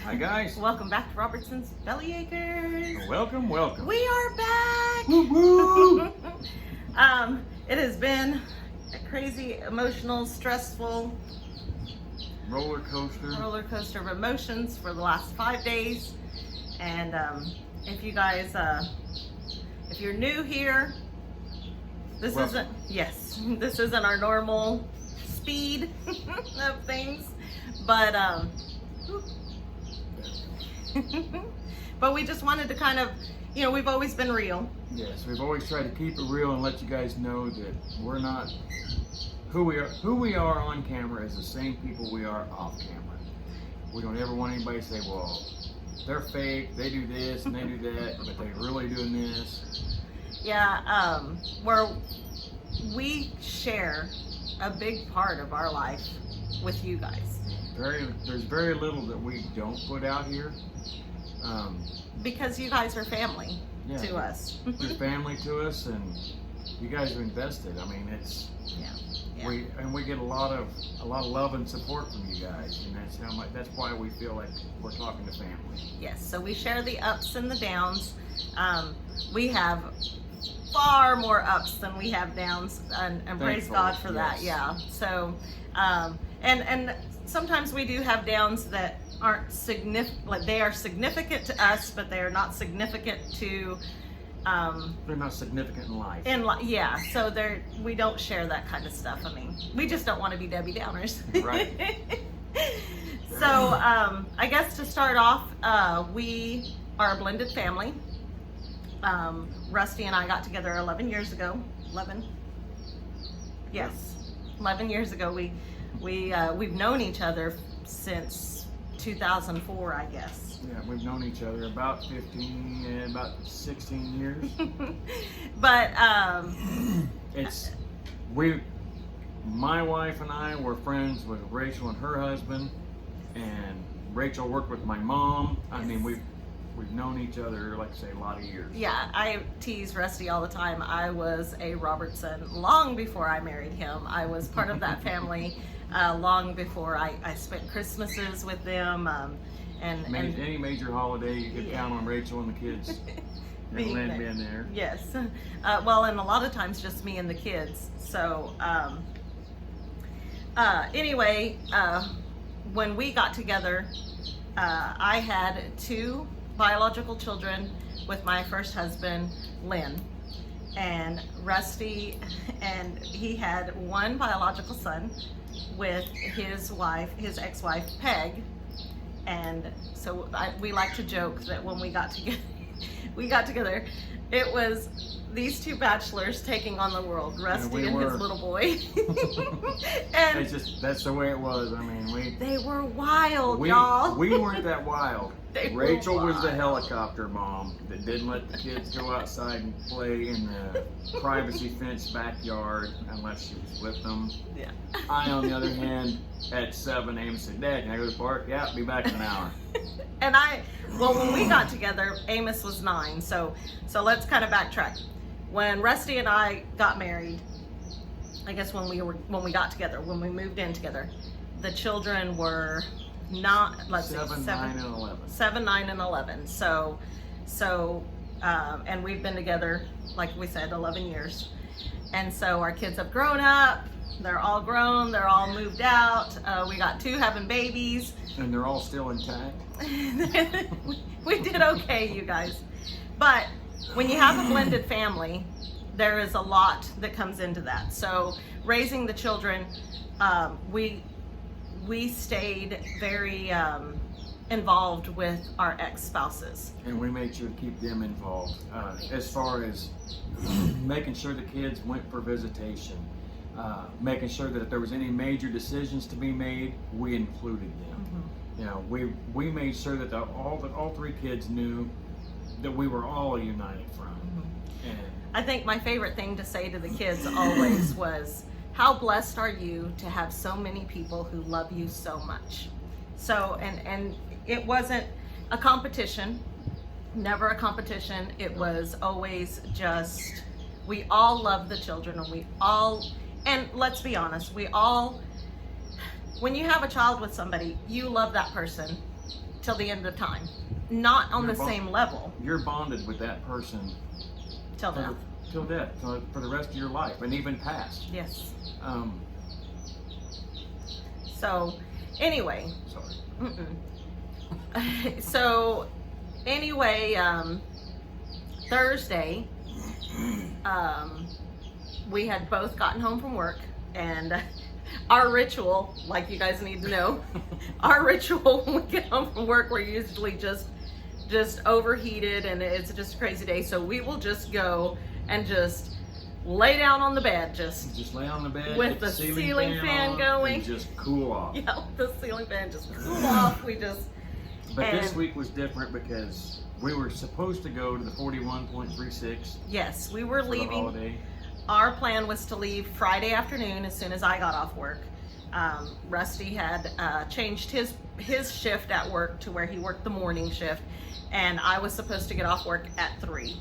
Hi guys. Welcome back to Robertson's Bellyachers. Welcome. We are back. Woo woo. It has been a crazy, emotional, stressful Roller coaster of emotions for the last 5 days. And if you guys, if you're new here, this isn't our normal speed of things, but but we just wanted to kind of, we've always been real. Yes, we've always tried to keep it real and let you guys know that we're not who we are. Who we are on camera is the same people we are off camera. We don't ever want anybody to say, well, they're fake, they do this and they do that, but they're really doing this. Yeah, where we share a big part of our life with you guys. There's very little that we don't put out here. Because you guys are family to us. You're family to us, and you guys are invested. I mean, it's we get a lot of love and support from you guys, and that's why we feel like we're talking to family. Yes, so we share the ups and the downs. We have far more ups than we have downs, and praise God for that. Yeah. So, and sometimes we do have downs that aren't significant. Like, they are significant to us, but they are not significant to. They're not significant in life. Yeah. So we don't share that kind of stuff. I mean, we just don't want to be Debbie Downers. Right. So I guess to start off, we are a blended family. Rusty and I got together 11 years ago. 11? Yes, 11 years ago. We've known each other since 2004, I guess. Yeah, we've known each other about 16 years. But my wife and I were friends with Rachel and her husband, and Rachel worked with my mom. I mean, we've known each other, like I say, a lot of years. Yeah, I tease Rusty all the time. I was a Robertson long before I married him. I was part of that family long before I spent Christmases with them. And any major holiday, you could count on Rachel and the kids being there. Yes. Well, and a lot of times just me and the kids. So anyway, when we got together, I had 2 biological children with my first husband, Lynn, and Rusty, and he had 1 biological son with his ex-wife, Peg. And so we like to joke that when we got together, it was these 2 bachelors taking on the world, Rusty and his little boy. And that's the way it was. I mean, they were wild, y'all. We weren't that wild. Rachel was the helicopter mom that didn't let the kids go outside and play in the privacy fenced backyard unless she was with them. Yeah. I, on the other hand, at 7 Amos said, "Dad, can I go to the park?" "Yeah, be back in an hour." And when we got together, Amos was 9. So let's kind of backtrack. When Rusty and I got married, I guess when we moved in together, the children were not, 7, 9, and 11. 7, 9, and 11. So, and we've been together, like we said, 11 years. And so our kids have grown up. They're all grown. They're all moved out. We got 2 having babies. And they're all still intact. We did okay, you guys. But when you have a blended family, there is a lot that comes into that. So raising the children, we stayed very involved with our ex-spouses. And we made sure to keep them involved. As far as making sure the kids went for visitation, making sure that if there was any major decisions to be made, we included them. Mm-hmm. We made sure that all 3 kids knew that we were all a united front. Mm-hmm. And I think my favorite thing to say to the kids always was, how blessed are you to have so many people who love you so much? So, and it wasn't a competition, never a competition. It was always just, we all love the children, and let's be honest, when you have a child with somebody, you love that person till the end of time. Not on the same level. You're bonded with that person Till death. Till death, for the rest of your life, and even past. Yes. So, anyway. Sorry. So, anyway, Thursday, we had both gotten home from work, and our ritual, like you guys need to know, our ritual when we get home from work, we're usually just overheated, and it's just a crazy day. So we will just go and just lay down on the bed, just lay on the bed with the ceiling fan going, and just cool off. Yeah, the ceiling fan just cool off. But this week was different because we were supposed to go to the 41.36. Yes, we were leaving. The holiday. Our plan was to leave Friday afternoon as soon as I got off work. Rusty had changed his shift at work to where he worked the morning shift, and I was supposed to get off work at 3.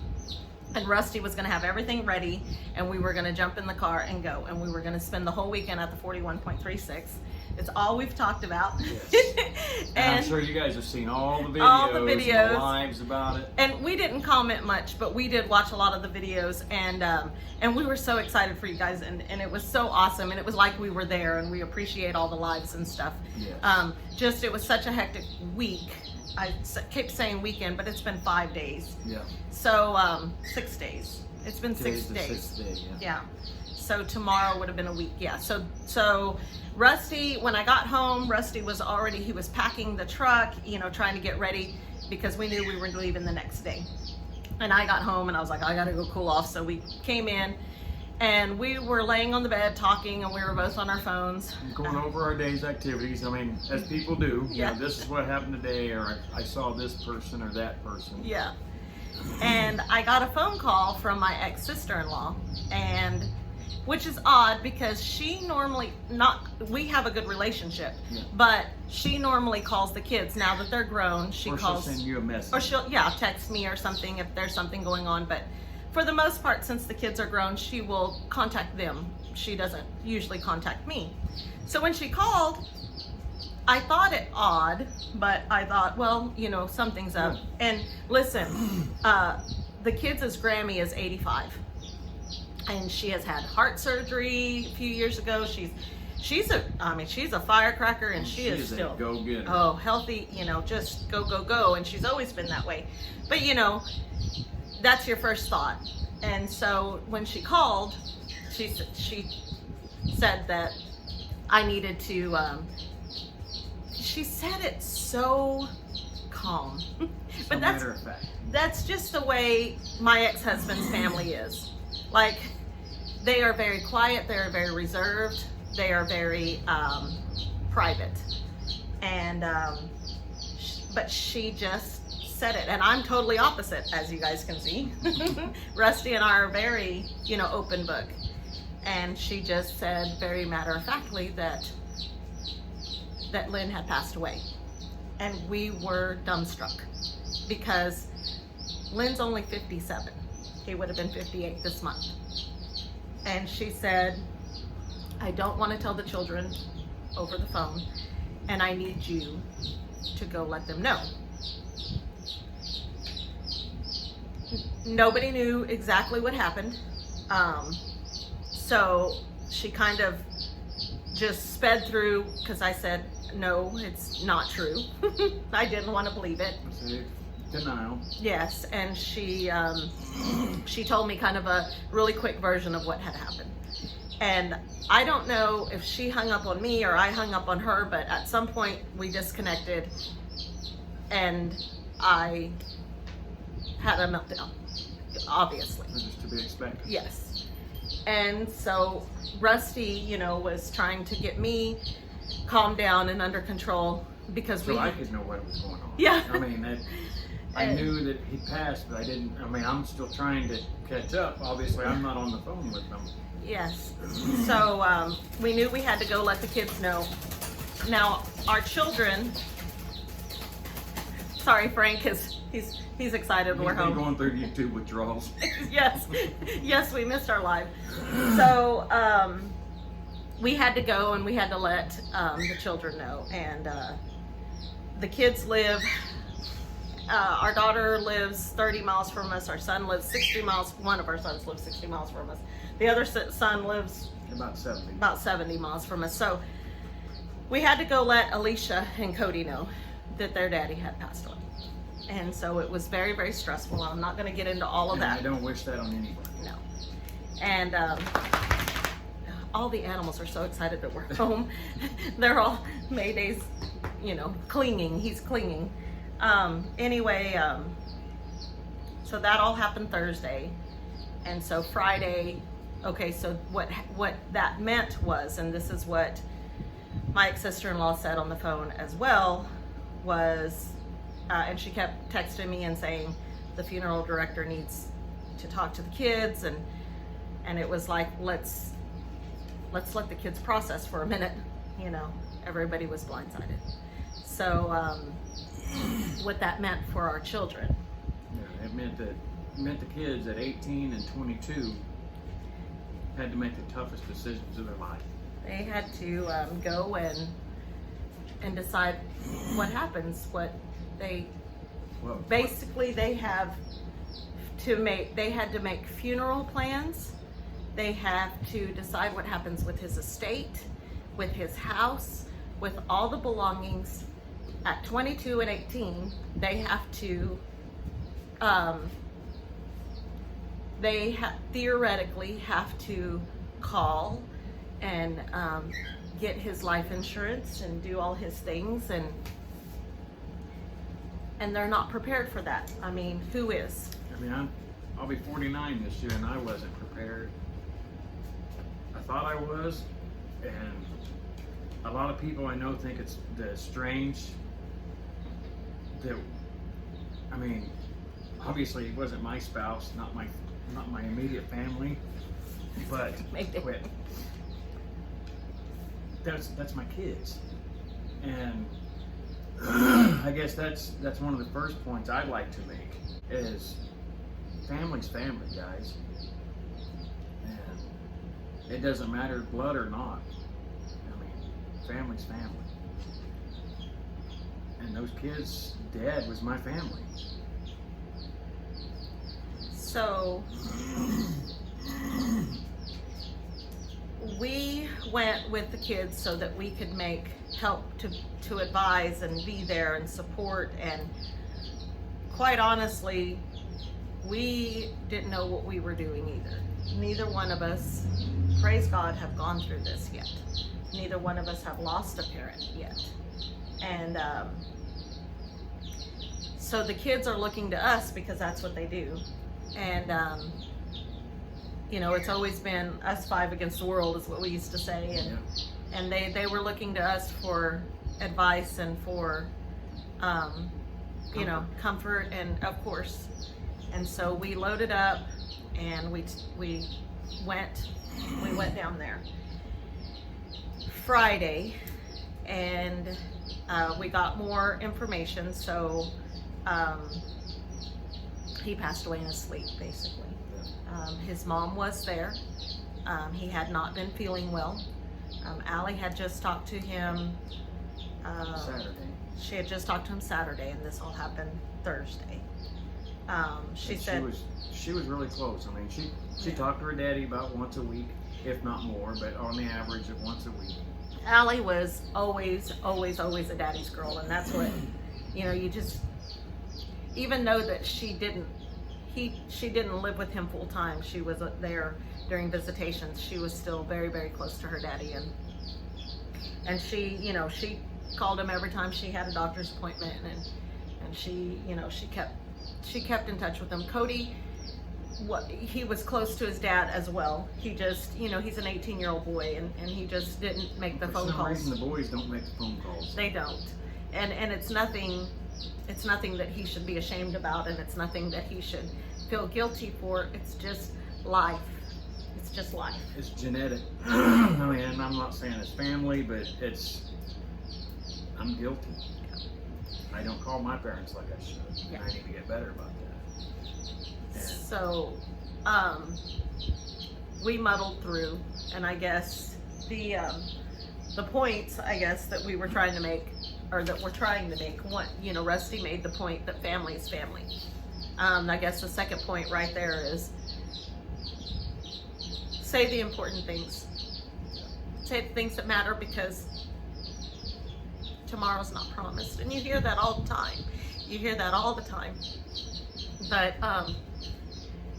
And Rusty was going to have everything ready, and we were going to jump in the car and go, and we were going to spend the whole weekend at the 41.36. It's all we've talked about. Yes. and I'm sure you guys have seen all the videos. And the lives about it. And we didn't comment much, but we did watch a lot of the videos, and we were so excited for you guys, and it was so awesome, and it was like we were there, and we appreciate all the lives and stuff. Yes. It was such a hectic week. I keep saying weekend, but it's been 5 days. Yeah. So 6 days. It's been Today's 6 days. The 6th day, Yeah. So tomorrow would have been a week. Yeah. So Rusty, when I got home, Rusty was he was packing the truck, trying to get ready because we knew we were leaving the next day. And I got home and I was like, I gotta go cool off. So we came in and we were laying on the bed talking, and we were both on our phones. Going over our day's activities. I mean, as people do. Yeah. This is what happened today, or I saw this person or that person. Yeah. And I got a phone call from my ex-sister-in-law, and which is odd because she normally we have a good relationship, but she normally calls the kids. Now that they're grown, she'll send you a message. Or she'll text me or something if there's something going on. But for the most part, since the kids are grown, she will contact them. She doesn't usually contact me. So when she called, I thought it odd, but I thought, well, something's up. And listen, the kids' Grammy is 85. And she has had heart surgery a few years ago. She's a firecracker, and she is still a go-getter. Oh, healthy, just go. And she's always been that way. But that's your first thought. And so when she called, she said that I needed to, she said it so calm. But matter of fact. That's just the way my ex-husband's family is. Like, they are very quiet, they are very reserved, they are very private. And, but she just said it, and I'm totally opposite, as you guys can see. Rusty and I are very, open book. And she just said very matter-of-factly that Lynn had passed away. And we were dumbstruck because Lynn's only 57. He would have been 58 this month. And she said, I don't want to tell the children over the phone, and I need you to go let them know. Nobody knew exactly what happened. So she kind of just sped through, because I said, no, it's not true. I didn't want to believe it. Denial. Yes, and she told me kind of a really quick version of what had happened. And I don't know if she hung up on me or I hung up on her, but at some point we disconnected and I had a meltdown, obviously. Which is to be expected. Yes. And so Rusty, was trying to get me calmed down and under control because I could know what was going on. Yeah. I mean, I knew that he passed, but I'm still trying to catch up. Obviously, I'm not on the phone with them. Yes. So we knew we had to go let the kids know. Now, our children, sorry, Frank, he's excited we're home. He's been going through YouTube withdrawals. Yes, we missed our live. So we had to go and we had to let the children know. And the kids live, our daughter lives 30 miles from us. Our son lives 60 miles. One of our sons lives 60 miles from us. The other son lives about 70 miles from us. So we had to go let Alicia and Cody know that their daddy had passed away. And so it was very, very stressful. I'm not going to get into all of that. I don't wish that on anybody. No. And all the animals are so excited that we're home. They're all, Mayday's, clinging. He's clinging. Anyway, so that all happened Thursday. And so Friday, okay, so what that meant was, and this is what my ex-sister-in-law said on the phone as well, was, and she kept texting me and saying the funeral director needs to talk to the kids, and it was like, let's let the kids process for a minute. Everybody was blindsided. So what that meant for our children. Yeah, it meant the kids at 18 and 22 had to make the toughest decisions of their life. They had to go and decide what happens. Basically they had to make funeral plans. They have to decide what happens with his estate, with his house, with all the belongings. At 22 and 18, they have to, theoretically have to call and get his life insurance and do all his things, and they're not prepared for that. I mean, who is? I mean, I'll be 49 this year, and I wasn't prepared. I thought I was, and a lot of people I know think it's strange that, I mean, obviously it wasn't my spouse, not my immediate family, but that's my kids. And I guess that's one of the first points I'd like to make is family's family, guys. And it doesn't matter blood or not. I mean, family's family. And those kids' dad was my family. So we went with the kids so that we could help to advise and be there and support, and quite honestly, we didn't know what we were doing either. Neither one of us, praise God, have gone through this yet. Neither one of us have lost a parent yet. And so the kids are looking to us because that's what they do. And it's always been us five against the world is what we used to say. And they were looking to us for advice and for comfort, and of course. And so we loaded up and we went down there Friday, and we got more information. So he passed away in his sleep, basically. His mom was there. He had not been feeling well. Allie had just talked to him Saturday. She had just talked to him Saturday, and this all happened Thursday. She was really close. I mean, she talked to her daddy about once a week, if not more, but on the average of once a week. Allie was always a daddy's girl, and that's what, you just, even though that she didn't live with him full time, she was there during visitations, she was still very, very close to her daddy, and she called him every time she had a doctor's appointment, and she kept in touch with him. Cody, he was close to his dad as well. He just, he's an 18-year-old boy, and he just didn't make the phone calls. For some reason, the boys don't make the phone calls. They don't, and it's nothing that he should be ashamed about, and it's nothing that he should feel guilty for. It's just life. It's just life. It's genetic. I mean, I'm not saying it's family, but I'm guilty. I don't call my parents like I should. Yeah. I need to get better about that. So, we muddled through, and I guess the points, I guess, that we were trying to make or that we're trying to make. One, you know, Rusty made the point that family is family. I guess the second point right there is say the important things. Say the things that matter, because tomorrow's not promised. And you hear that all the time. You hear that all the time. But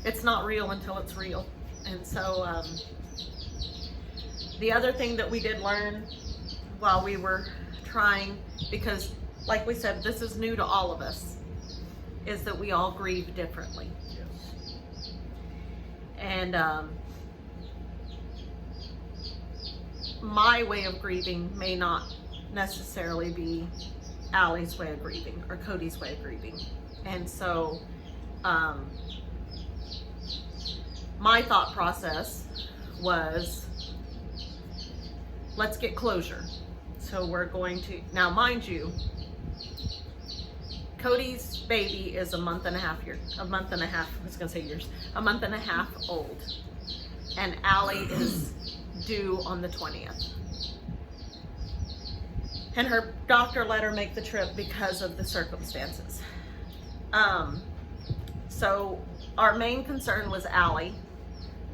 it's not real until it's real. And so the other thing that we did learn while we were trying, because like we said, this is new to all of us, is that we all grieve differently. Yes. And my way of grieving may not necessarily be Allie's way of grieving or Cody's way of grieving. And so my thought process was, let's get closure. So we're going to, now mind you, Cody's baby is a month and a half, I was gonna say years, a month and a half old. And Allie is due on the 20th. And her doctor let her make the trip because of the circumstances. So our main concern was Allie,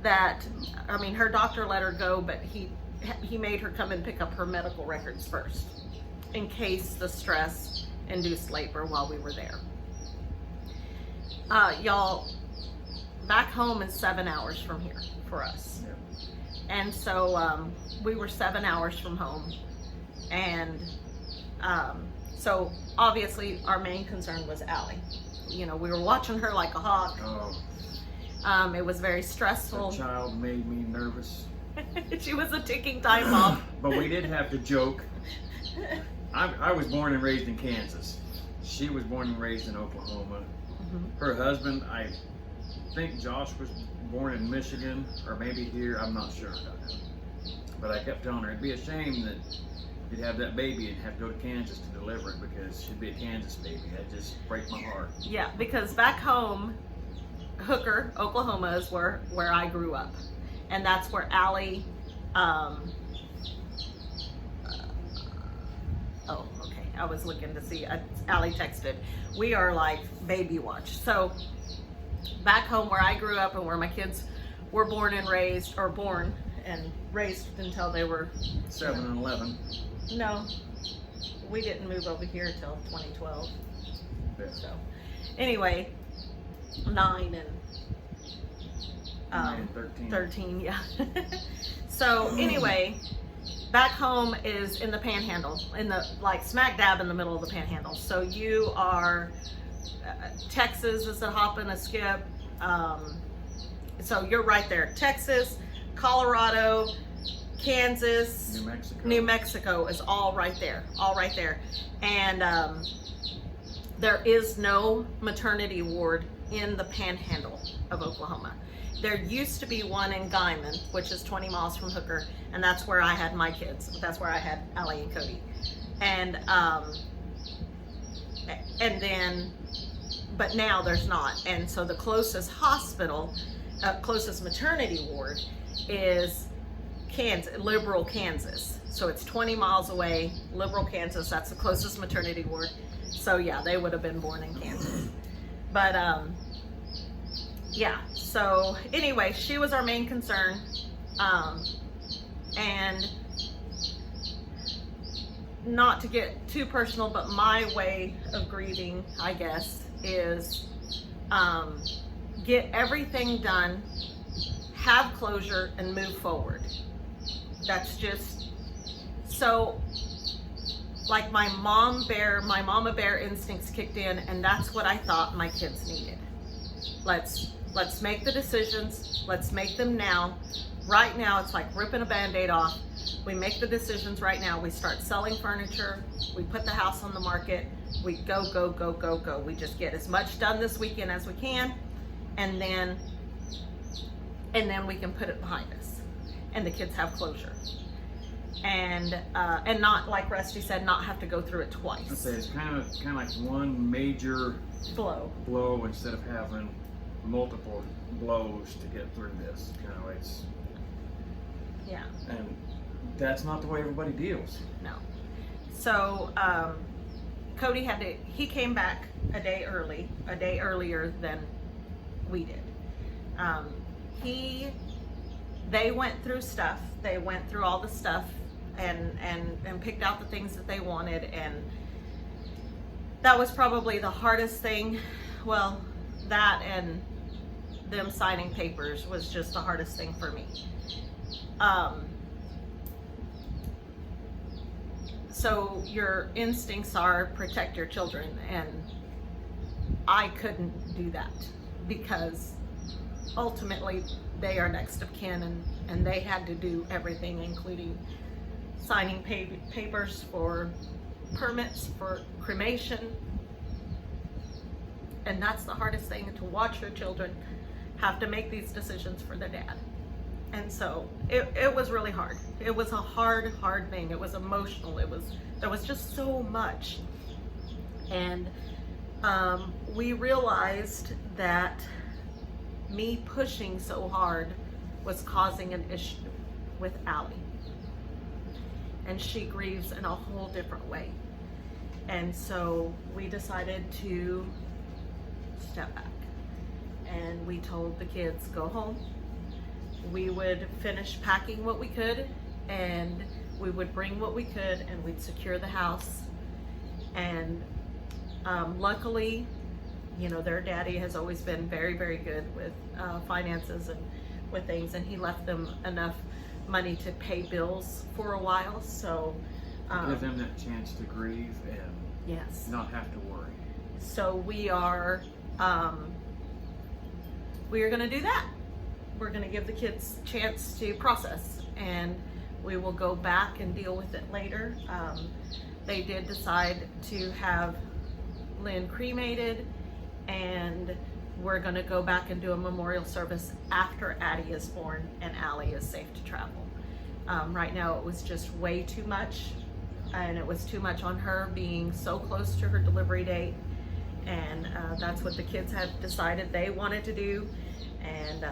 her doctor let her go, but he made her come and pick up her medical records first, in case the stress induced labor while we were there. Y'all, back home is 7 hours from here for us. Yep. And so we were 7 hours from home. And so obviously our main concern was Allie. You know, we were watching her like a hawk. Oh. It was very stressful. That child made me nervous. She was a ticking time bomb. But we did have to joke. I was born and raised in Kansas. She was born and raised in Oklahoma. Mm-hmm. Her husband, I think Josh, was born in Michigan, or maybe here, I'm not sure. But I kept telling her it'd be a shame that you'd have that baby and have to go to Kansas to deliver it, because she'd be a Kansas baby. That'd just break my heart. Yeah, because back home, Hooker, Oklahoma is where I grew up. And that's where Allie, oh, okay, I was looking to see, Allie texted, we are like baby watch. So back home where I grew up and where my kids were born and raised until they were 7 and 11. No, we didn't move over here until 2012. Yeah. So anyway, 9 and 13. 13, yeah. So anyway, back home is in the Panhandle, in the like smack dab in the middle of the Panhandle. So you are Texas is a hop and a skip. So you're right there. Texas, Colorado, Kansas, New Mexico is all right there, And there is no maternity ward in the Panhandle of Oklahoma. There used to be one in Guyman, which is 20 miles from Hooker, and that's where I had my kids. That's where I had Allie and Cody. And then, but now there's not. And so the closest hospital, closest maternity ward is Liberal, Kansas. So it's 20 miles away, Liberal, Kansas. That's the closest maternity ward. So yeah, they would have been born in Kansas. But yeah, so anyway, she was our main concern. And not to get too personal, but my way of grieving, I guess, is get everything done, have closure, and move forward. That's just so, like my mama bear instincts kicked in, and that's what I thought my kids needed. Let's make the decisions. Let's make them now. Right now, it's like ripping a Band-Aid off. We make the decisions right now. We start selling furniture. We put the house on the market. We go, go, go, go, go. We just get as much done this weekend as we can, and then we can put it behind us, and the kids have closure. And not, like Rusty said, not have to go through it twice. I'd say it's kind of like one major blow instead of having multiple blows to get through this. You know, yeah. And that's not the way everybody deals. No. So Cody he came back a day earlier than we did. They went through stuff. They went through all the stuff and picked out the things that they wanted, and that was probably the hardest thing. Well, that and them signing papers was just the hardest thing for me. So your instincts are protect your children, and I couldn't do that because ultimately they are next of kin, and they had to do everything, including signing papers for permits for cremation. And that's the hardest thing, to watch your children have to make these decisions for their dad. And so it was really hard. It was a hard thing. It was emotional. There was just so much. And we realized that me pushing so hard was causing an issue with Allie. And she grieves in a whole different way. And so we decided to step back. And we told the kids, go home. We would finish packing what we could, and we would bring what we could, and we'd secure the house. And luckily, you know, their daddy has always been very, very good with finances and with things, and he left them enough money to pay bills for a while. So give them that chance to grieve and yes, not have to worry. So we are going to do that. We're going to give the kids a chance to process, and we will go back and deal with it later. They did decide to have Lynn cremated, and we're going to go back and do a memorial service after Addie is born and Allie is safe to travel. Right now it was just way too much, and it was too much on her being so close to her delivery date, and that's what the kids had decided they wanted to do. And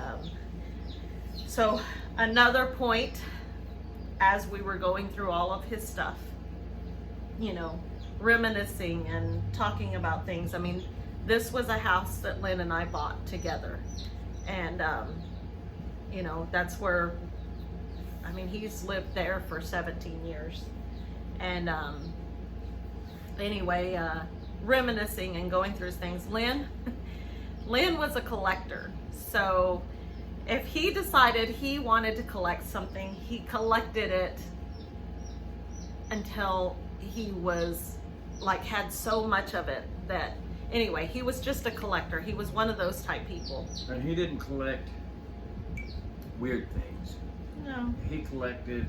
so another point, as we were going through all of his stuff, you know, reminiscing and talking about things. I mean, this was a house that Lynn and I bought together. And, you know, that's where, I mean, he's lived there for 17 years. And anyway, reminiscing and going through things. Lynn was a collector. So if he decided he wanted to collect something, he collected it until he was like had so much of it that anyway, he was just a collector. He was one of those type people. And he didn't collect weird things. No. He collected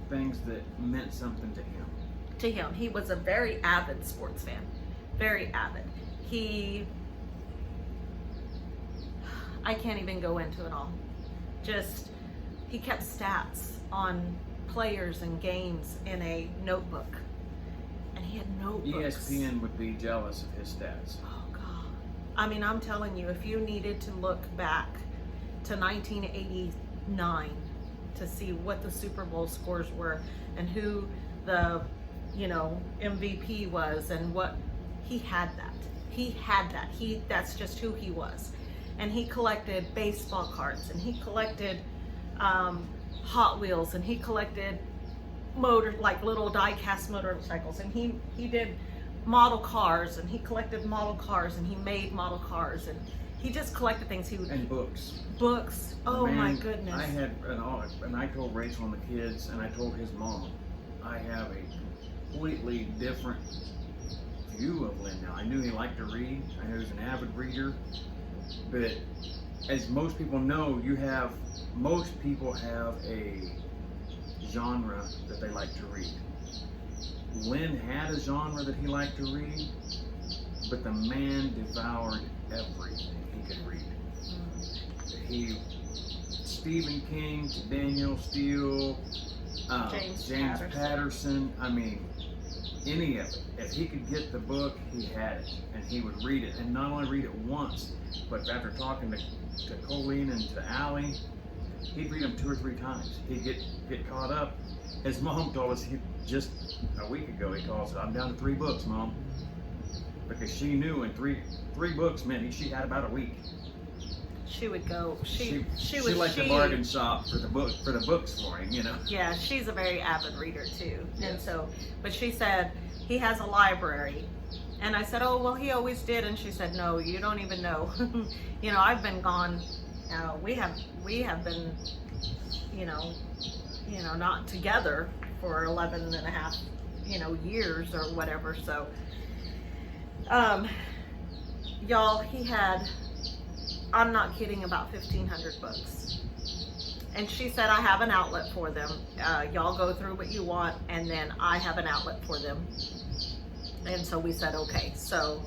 things that meant something to him. To him, he was a very avid sports fan. Very avid. I can't even go into it all. Just, he kept stats on players and games in a notebook. And he had notebooks. ESPN would be jealous of his stats. Oh, God. I mean, I'm telling you, if you needed to look back to 1989 to see what the Super Bowl scores were and who the, you know, MVP was and what, he had that. He had that. That's just who he was. And he collected baseball cards, and he collected Hot Wheels, and he collected like little die-cast motorcycles, and he did model cars, and he collected model cars, and he made model cars, and he just collected things. And books. Books. Oh, Man, my goodness. I had and I told Rachel and the kids, and I told his mom, I have a completely different view of Lynn now. I knew he liked to read. I knew he was an avid reader. But as most people know, most people have a genre that they like to read. Lynn had a genre that he liked to read, but the man devoured everything he could read. Stephen King to Daniel Steele, James Patterson. I mean, any of it. If he could get the book, he had it, and he would read it, and not only read it once, but after talking to Colleen and to Allie, he'd read them 2 or 3 times. He'd get caught up. His mom told us just a week ago, he calls it, I'm down to 3 books, Mom. Because she knew in three books meant she had about a week. She would go. She like the bargain shop for the books for him, you know. Yeah, she's a very avid reader too, Yes. and so. But she said he has a library, and I said, oh well, he always did, and she said, no, you don't even know. You know, I've been gone. We have been, you know, not together for 11 and a half, years or whatever. So, y'all, he had. I'm not kidding, about 1,500 books. And she said, I have an outlet for them. Y'all go through what you want, and then I have an outlet for them. And so we said, okay. So,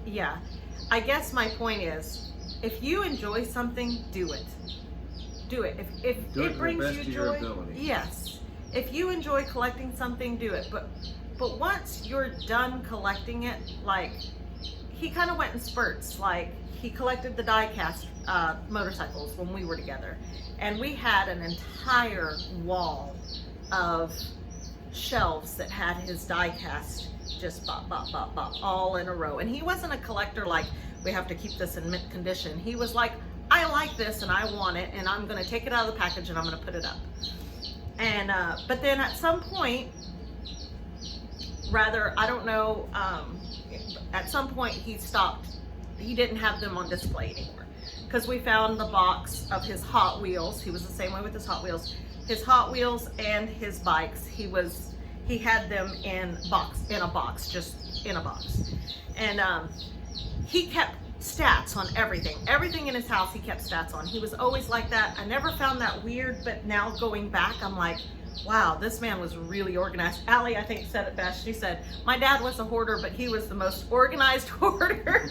yeah. I guess my point is, if you enjoy something, do it. Do it. If Do it it to brings the best you of your joy, ability. yes. If you enjoy collecting something, do it. But once you're done collecting it, like, he kind of went in spurts. Like, he collected the die-cast motorcycles when we were together. And we had an entire wall of shelves that had his die-cast just bop, bop, bop, bop, all in a row. And he wasn't a collector like, we have to keep this in mint condition. He was like, I like this and I want it, and I'm going to take it out of the package and I'm going to put it up. And but then at some point, I don't know, at some point he stopped. He didn't have them on display anymore, because we found the box of his Hot Wheels. He was the same way with his Hot Wheels. His Hot Wheels and his bikes, he had them in a box, and he kept stats on everything in his house. He kept stats on. He was always like that. I never found that weird, but now going back, I'm like, wow, this man was really organized. Allie, I think, said it best. She said, my dad was a hoarder, but he was the most organized hoarder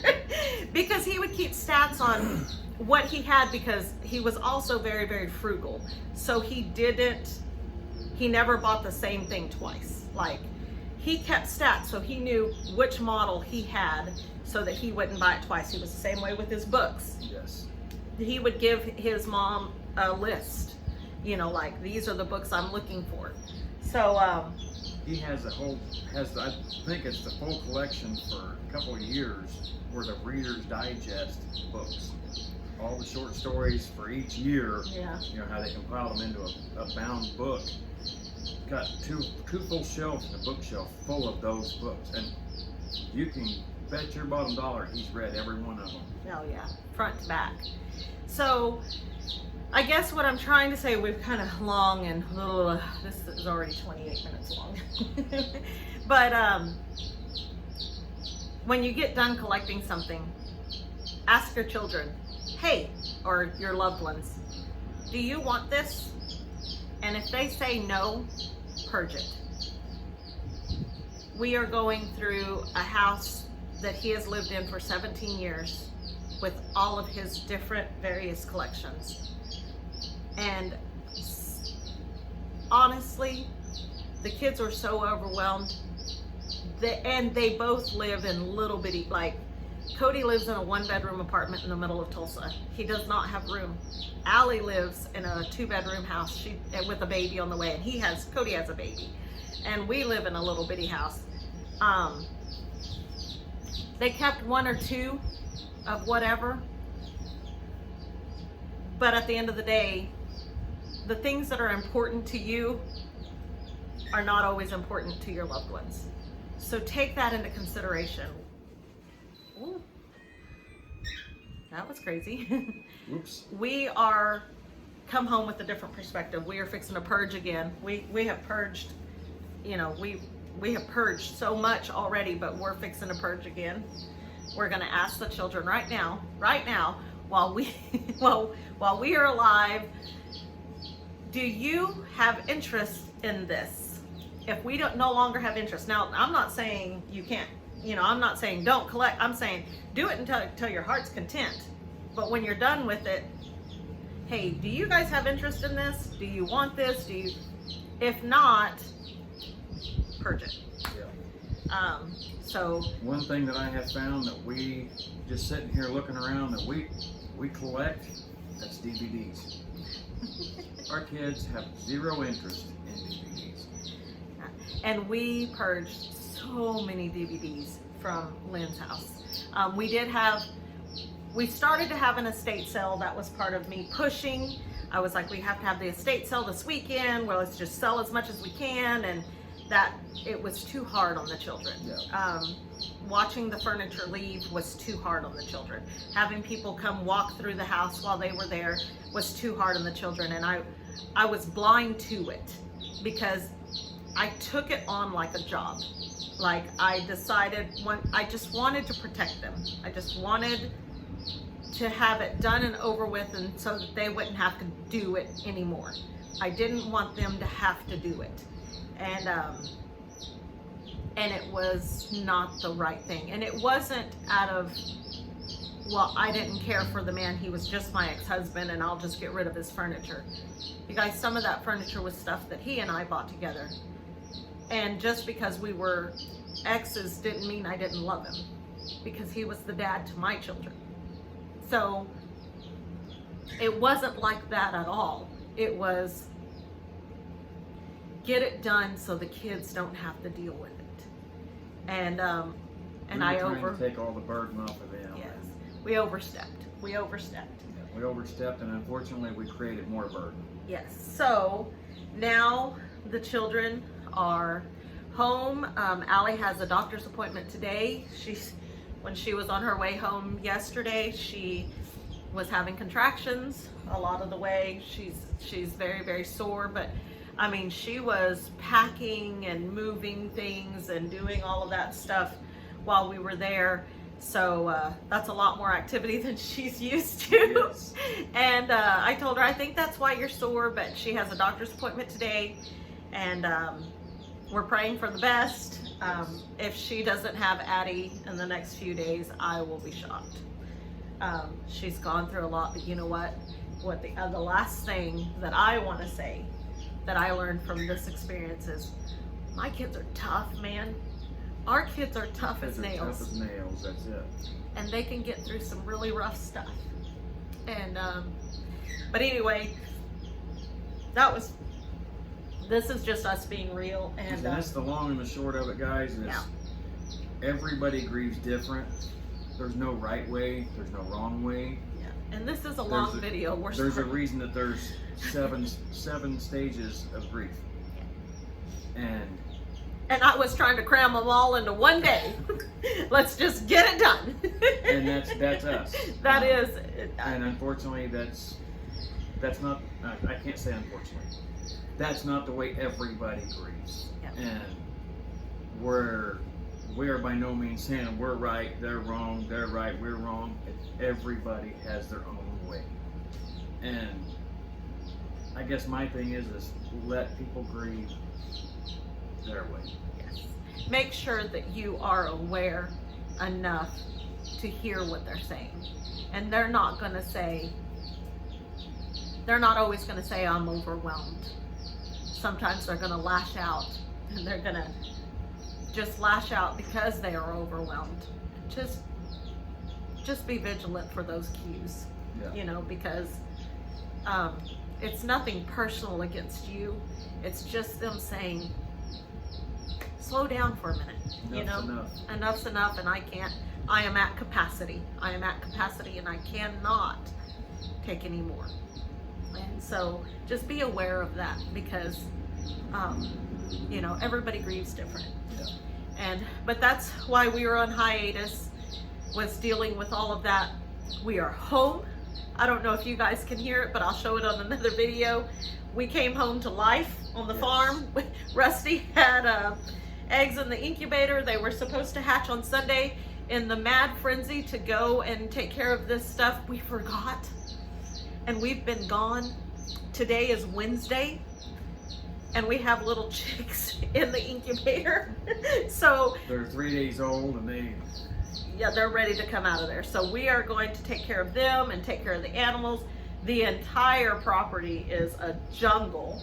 because he would keep stats on what he had, because he was also very, very frugal. So he never bought the same thing twice. Like, he kept stats, so he knew which model he had so that he wouldn't buy it twice. He was the same way with his books. Yes. He would give his mom a list. Like, these are the books I'm looking for. So, he has I think it's the full collection for a couple of years worth of Reader's Digest books. All the short stories for each year, yeah. How they compile them into a bound book. Got two full shelves in the bookshelf full of those books. And you can bet your bottom dollar he's read every one of them. Oh yeah, front to back. So, I guess what I'm trying to say, we've kind of long and this is already 28 minutes long. But when you get done collecting something, ask your children, hey, or your loved ones, do you want this? And if they say no, purge it. We are going through a house that he has lived in for 17 years with all of his different various collections. And honestly, the kids are so overwhelmed. And they both live in little bitty, like, Cody lives in a 1-bedroom apartment in the middle of Tulsa. He does not have room. Allie lives in a 2-bedroom house with a baby on the way, and Cody has a baby. And we live in a little bitty house. They kept 1 or 2 of whatever. But at the end of the day, the things that are important to you are not always important to your loved ones. So take that into consideration. Ooh, that was crazy. Oops. We are come home with a different perspective. We are fixing to purge again. We have purged, we have purged so much already, but we're fixing to purge again. We're going to ask the children right now, while we while we are alive, do you have interest in this? If we no longer have interest, now I'm not saying you can't, I'm not saying don't collect. I'm saying do it until your heart's content. But when you're done with it, hey, do you guys have interest in this? Do you want this? If not, purge it. Yeah. So one thing that I have found that we just sitting here looking around that we collect, that's DVDs. Our kids have zero interest in DVDs. And we purged so many DVDs from Lynn's house. We started to have an estate sale. That was part of me pushing. I was like, we have to have the estate sale this weekend. Well, let's just sell as much as we can. And that it was too hard on the children. Yeah. Watching the furniture leave was too hard on the children. Having people come walk through the house while they were there was too hard on the children. And I was blind to it because I took it on like a job. Like I decided I just wanted to protect them. I just wanted to have it done and over with, and so that they wouldn't have to do it anymore. I didn't want them to have to do it. And it was not the right thing. And it wasn't out of, well, I didn't care for the man. He was just my ex-husband and I'll just get rid of his furniture. You guys, some of that furniture was stuff that he and I bought together. And just because we were exes didn't mean I didn't love him, because he was the dad to my children. So it wasn't like that at all. It was get it done so the kids don't have to deal with it. And I trying to take all the burden off of them. Yes, we overstepped. We overstepped. Yeah, we overstepped, and unfortunately, we created more burden. Yes. So now the children are home. Allie has a doctor's appointment today. When she was on her way home yesterday, she was having contractions a lot of the way. She's very, very sore, but I mean, she was packing and moving things and doing all of that stuff while we were there. So that's a lot more activity than she's used to. Yes. And I told her, I think that's why you're sore, but she has a doctor's appointment today, and we're praying for the best. If she doesn't have Addie in the next few days, I will be shocked. She's gone through a lot, but you know what? The last thing that I want to say that I learned from this experience is my kids are tough, man. Our kids are tough as nails. Tough as nails, that's it. And they can get through some really rough stuff. And but anyway, this is just us being real. And that's the long and the short of it, guys. Is everybody grieves different. There's no right way. There's no wrong way. Yeah. And this is a long video. There's a reason that there's seven stages of grief. Yeah. And I was trying to cram them all into one day. Let's just get it done. And that's us. That is. And unfortunately, that's not. I can't say unfortunately. That's not the way everybody grieves. Yep. And we are by no means saying we're right, they're wrong, they're right, we're wrong. Everybody has their own way. And I guess my thing is let people grieve their way. Yes. Make sure that you are aware enough to hear what they're saying. And they're not always going to say, I'm overwhelmed. Sometimes they're going to lash out, and they're going to just lash out because they are overwhelmed. Just be vigilant for those cues, because it's nothing personal against you. It's just them saying, slow down for a minute. Enough's enough, and I am at capacity. I am at capacity, and I cannot take any more. And so just be aware of that, because everybody grieves different. Yeah. But that's why we were on hiatus, was dealing with all of that. We are home. I don't know if you guys can hear it, but I'll show it on another video. We came home to life on the farm. Rusty had eggs in the incubator. They were supposed to hatch on Sunday. In the mad frenzy to go and take care of this stuff, we forgot. And we've been gone. Today is Wednesday, and we have little chicks in the incubator. So they're 3 days old, and they're ready to come out of there. So we are going to take care of them and take care of the animals. The entire property is a jungle.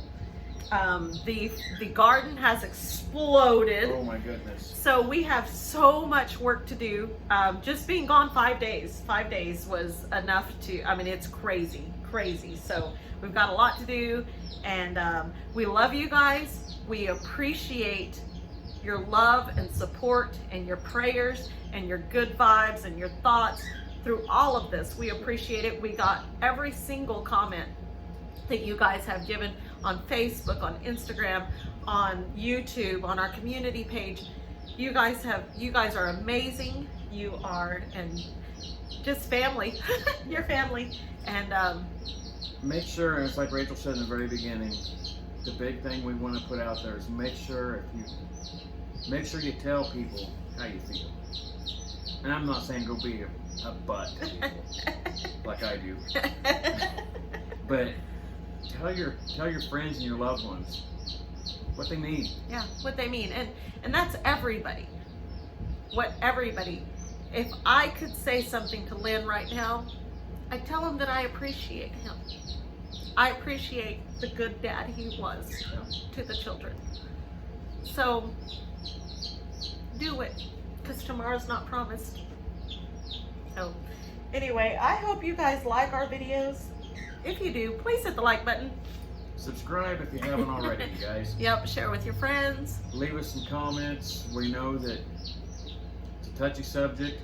The garden has exploded. Oh my goodness. So we have so much work to do. Just being gone 5 days. 5 days was enough to, it's crazy crazy. So we've got a lot to do, and we love you guys. We appreciate your love and support and your prayers and your good vibes and your thoughts through all of this. We appreciate it. We got every single comment that you guys have given on Facebook, on Instagram, on YouTube, on our community page. You guys are amazing. You are, and just family. You're family. And make sure, it's like Rachel said in the very beginning, the big thing we want to put out there is make sure you tell people how you feel. And I'm not saying go be a butt to people like I do, but tell your friends and your loved ones what they mean. Yeah, what they mean, and that's everybody. If I could say something to Lynn right now, I'd tell him that I appreciate him. I appreciate the good dad he was to the children. So do it, because tomorrow's not promised. So anyway, I hope you guys like our videos. If you do, please hit the like button. Subscribe if you haven't already, you guys. Yep, share with your friends. Leave us some comments. We know that it's a touchy subject.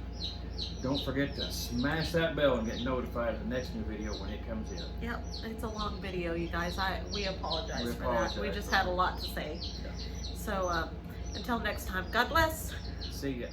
Don't forget to smash that bell and get notified of the next new video when it comes in. Yep, it's a long video, you guys. We apologize for apologize that. We just for had a that. lot to say. Yeah. So until next time, God bless. See ya.